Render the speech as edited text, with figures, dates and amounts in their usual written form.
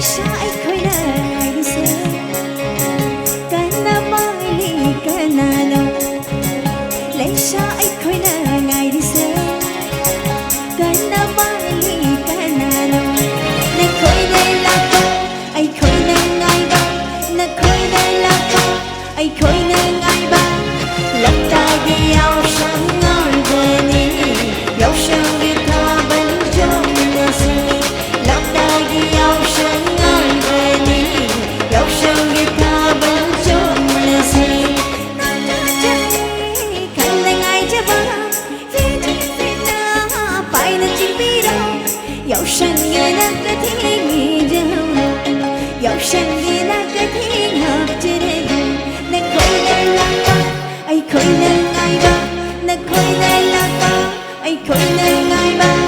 sao anh khơi lại sẽ kana mai li kana lo lấy sao anh khơi lại sẽ kana mai li kana lo na khơi đây là con anh khơi nên ngay ba na khơi đây là con anh khơi nên ngay ba lấp ta đi ao sáng ngồi về đi dấu sương đi tha bên trong nhà xe lấp ta đi ao sáng ngồi về đi dấu sương đi tha bên trong nhà xe nắng cha chạy khăn lên ai cha ba vì na phải là chỉ biết đâu dấu sương như là cái thiên nghi đâu dấu sương như là cái thiên hợp trên đây na khơi đây là con anh khơi nên ai ba na khơi đây là con anh khơi nên ai ba